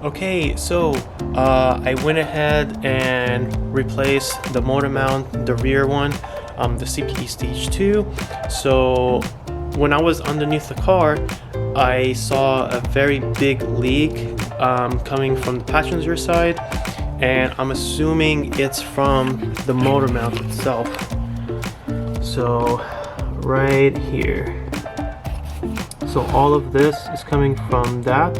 Okay, so I went ahead and replaced the motor mount, the rear one, the CPE stage 2. So when I was underneath the car, I saw a very big leak coming from the passenger side, and I'm assuming it's from the motor mount itself. So right here. So all of this is coming from that,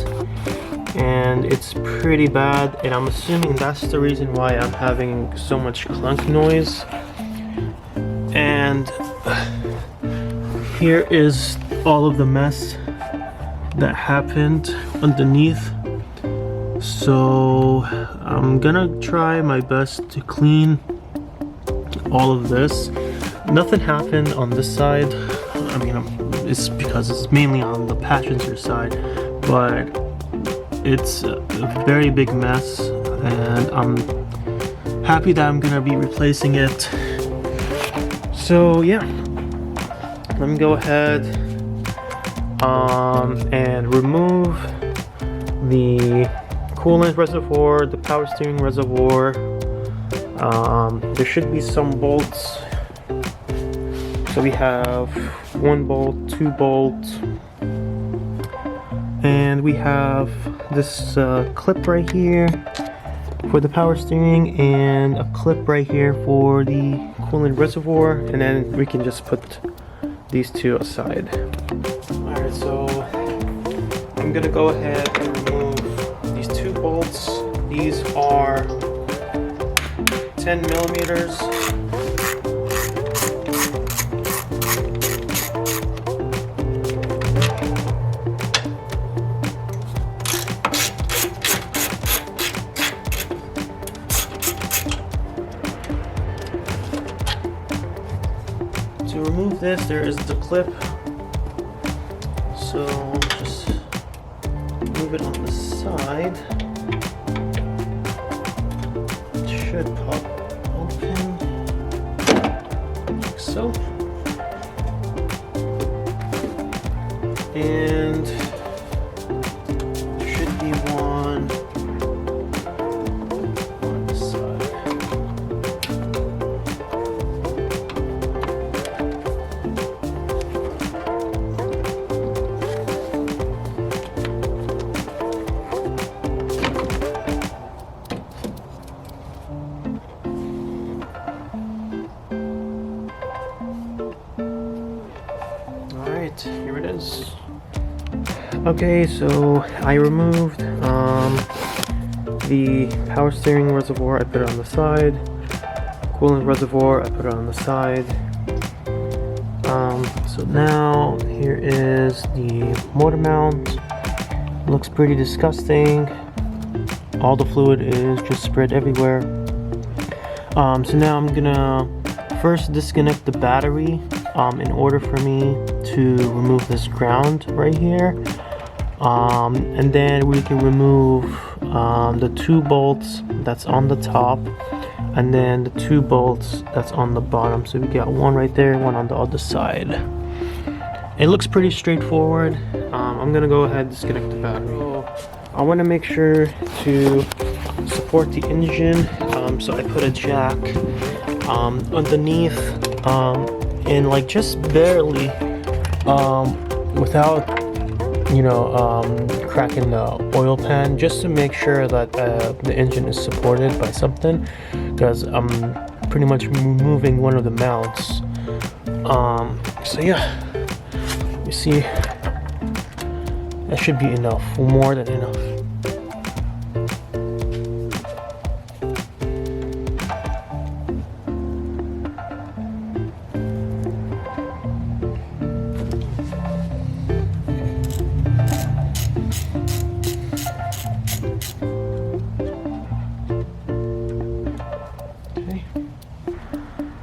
and it's pretty bad, and I'm assuming that's the reason why I'm having so much clunk noise. And here is all of the mess that happened underneath. So I'm gonna try my best to clean all of this. Nothing happened on this side. I mean, it's because it's mainly on the passenger side, but it's a very big mess, and I'm happy that I'm gonna be replacing it. So yeah, let me go ahead and remove the coolant reservoir, the power steering reservoir. There should be some bolts. So we have 1 bolt, 2 bolts, and we have this clip right here for the power steering, and a clip right here for the coolant reservoir, and then we can just put these two aside. Alright, so I'm gonna go ahead and remove these 2 bolts. These are 10 millimeters. To remove this, there is the clip, so just move it on the side. It should pop open, like so. And there should be one on the side. Alright, here it is. Okay, so I removed the power steering reservoir, I put it on the side. Coolant reservoir, I put it on the side. So now here is the motor mount. Looks pretty disgusting. All the fluid is just spread everywhere. So now I'm gonna first disconnect the battery in order for me to remove this ground right here, and then we can remove the 2 bolts that's on the top, and then the 2 bolts that's on the bottom. So we got one right there, one on the other side. It looks pretty straightforward. I'm gonna go ahead and disconnect the battery. I want to make sure to support the engine, so I put a jack underneath, and like just barely, without cracking the oil pan, just to make sure that the engine is supported by something, because I'm pretty much removing one of the mounts. So yeah, you see, that should be enough, more than enough.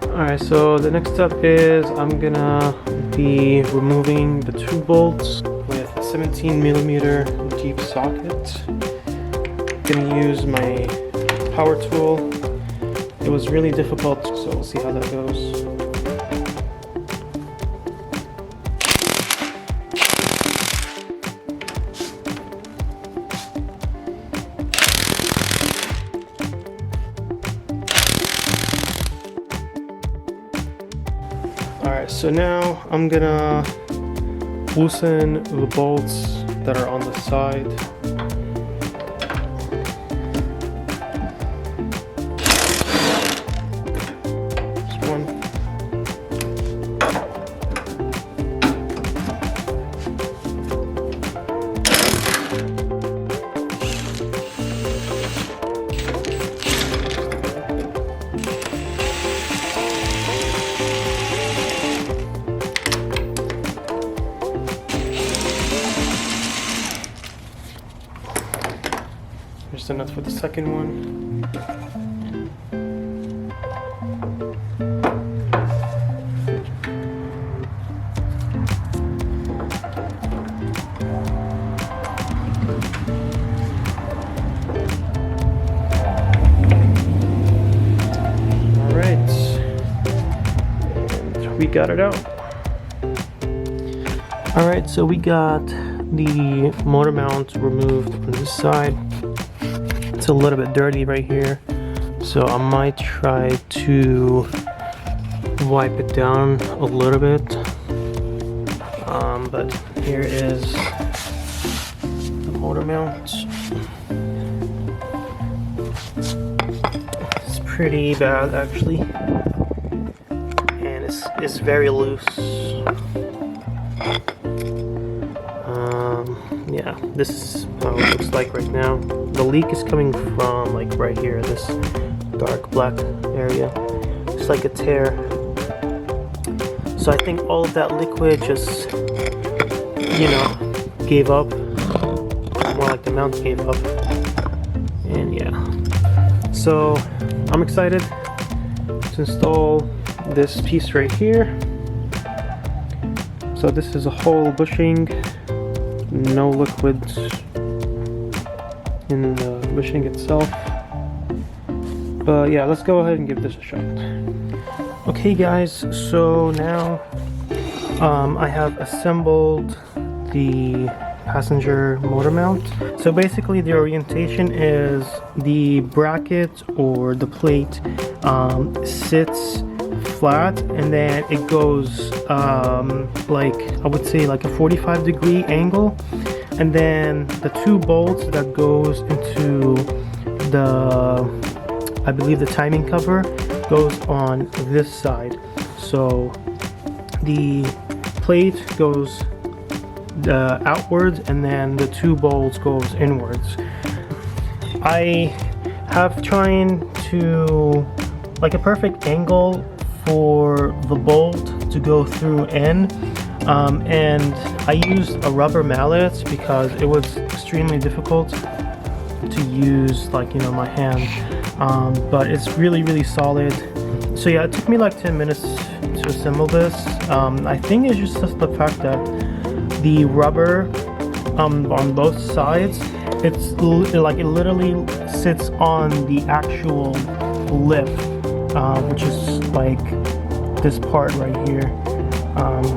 Alright, so the next step is I'm gonna be removing the 2 bolts with a 17mm deep socket. I'm gonna use my power tool. It was really difficult, so we'll see how that goes. Alright, so now I'm gonna loosen the bolts that are on the side. This one. Here's the nuts for the second one. All right, and we got it out. All right, so we got the motor mount removed from this side. It's a little bit dirty right here, so I might try to wipe it down a little bit, but here is the motor mount. It's pretty bad actually, and it's very loose. Yeah, this is how it looks like right now. The leak is coming from like right here, this dark black area. It's like a tear. So I think all of that liquid just, you know, gave up. More like the mount gave up. And yeah. So I'm excited to install this piece right here. So this is a whole bushing. No liquids in the bushing itself, but yeah, let's go ahead and give this a shot. Okay guys, so now I have assembled the passenger motor mount. So basically the orientation is the bracket or the plate sits flat, and then it goes like I would say like a 45-degree angle, and then the two bolts that goes into the, I believe the timing cover goes on this side. So the plate goes outwards, and then the two bolts goes inwards. I have trying to like a perfect angle for the bolt to go through in, and I used a rubber mallet because it was extremely difficult to use, like, you know, my hand, but it's really solid. So yeah, it took me like 10 minutes to assemble this. I think it's just the fact that the rubber on both sides, it's like it literally sits on the actual lip, which is like this part right here.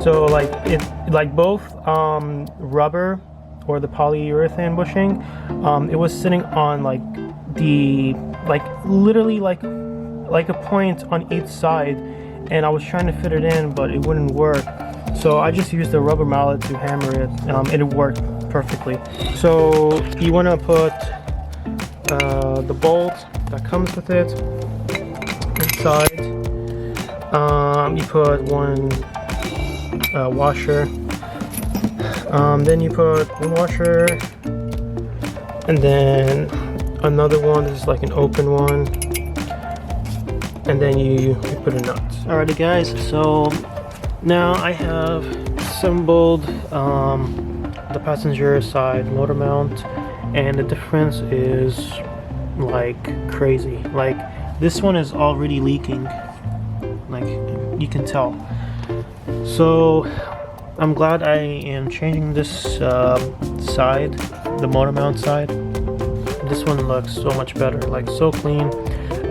So like it, like both rubber or the polyurethane bushing, it was sitting on like the literally like a point on each side, and I was trying to fit it in, but it wouldn't work. So I just used a rubber mallet to hammer it, and it worked perfectly. So you want to put the bolt that comes with it inside. You put one washer, then you put one washer, and then another one. This is like an open one, and then you put a nut. Alrighty guys, so now I have assembled the passenger side motor mount, and the difference is like crazy. Like this one is already leaking, like you can tell. So I'm glad I am changing this side, the motor mount side. This one looks so much better, like so clean.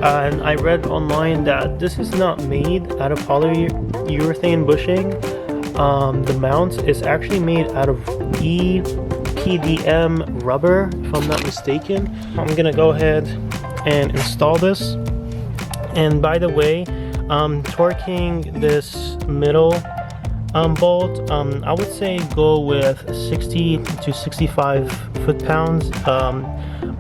And I read online that this is not made out of polyurethane bushing. The mount is actually made out of EPDM rubber, if I'm not mistaken. I'm gonna go ahead and install this. And by the way, Torquing this middle bolt, I would say go with 60 to 65 foot-pounds.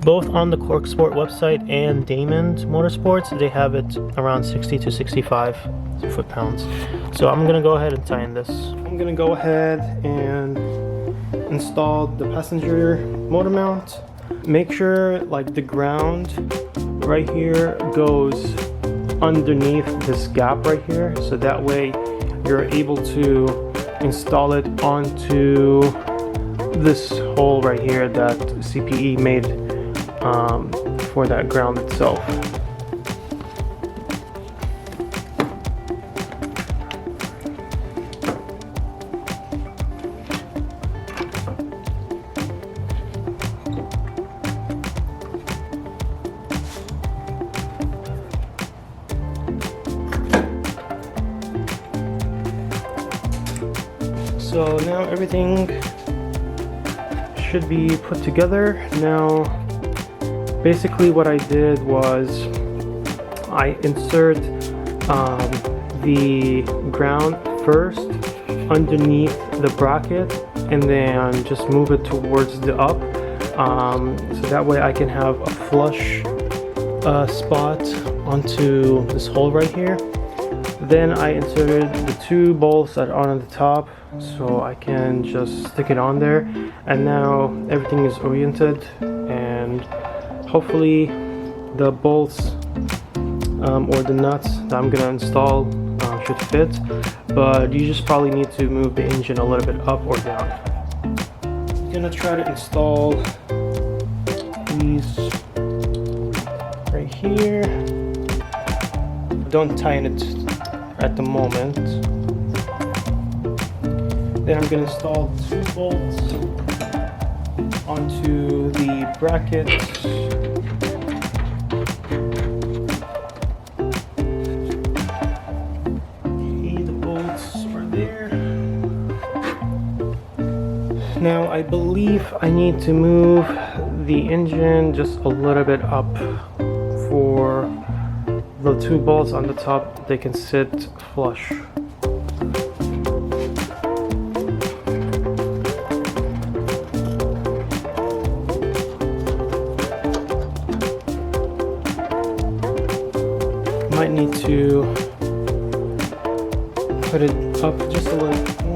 Both on the Cork Sport website and Damon Motorsports, they have it around 60 to 65 foot-pounds. So I'm gonna go ahead and tighten this. I'm gonna go ahead and install the passenger motor mount. Make sure like the ground right here goes underneath this gap right here, so that way you're able to install it onto this hole right here that CPE made for that ground itself. So now everything should be put together. Now basically what I did was I insert the ground first underneath the bracket and then just move it towards the up, so that way I can have a flush spot onto this hole right here. Then I inserted the 2 bolts that are on the top, so I can just stick it on there, and now everything is oriented, and hopefully the bolts or the nuts that I'm gonna install should fit, but you just probably need to move the engine a little bit up or down. I'm gonna try to install these right here. Don't tighten it at the moment. Then I'm going to install 2 bolts onto the bracket. Okay, the bolts are there. Now I believe I need to move the engine just a little bit up for the 2 bolts on the top. They can sit flush. Might need to put it up just a little bit more.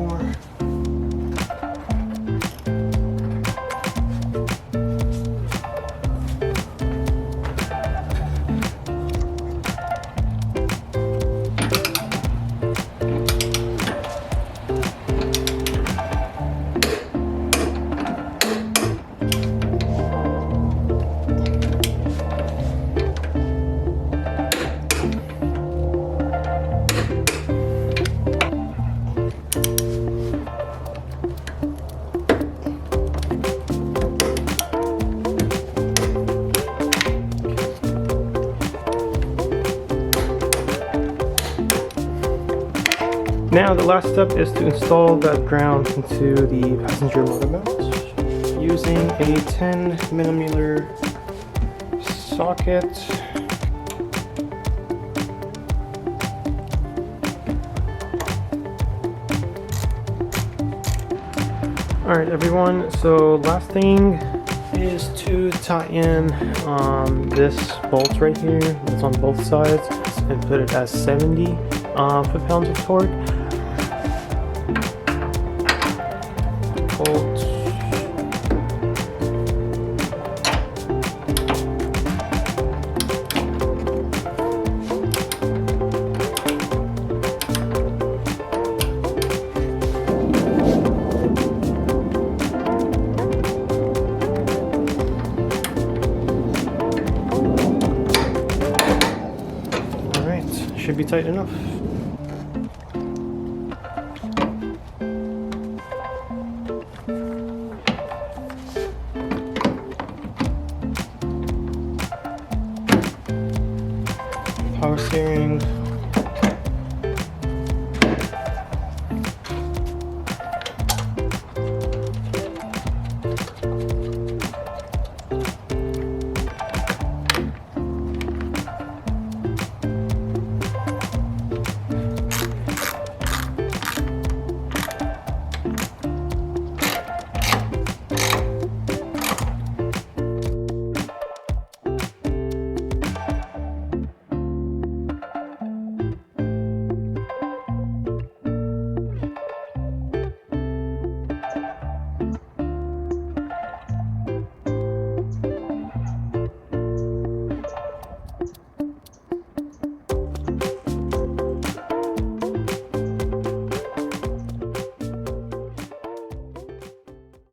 Now the last step is to install that ground into the passenger motor mount using a 10mm socket. Alright everyone, so last thing is to tie in this bolt right here that's on both sides and put it as 70 foot-pounds of torque. Bolt. Alright, should be tight enough.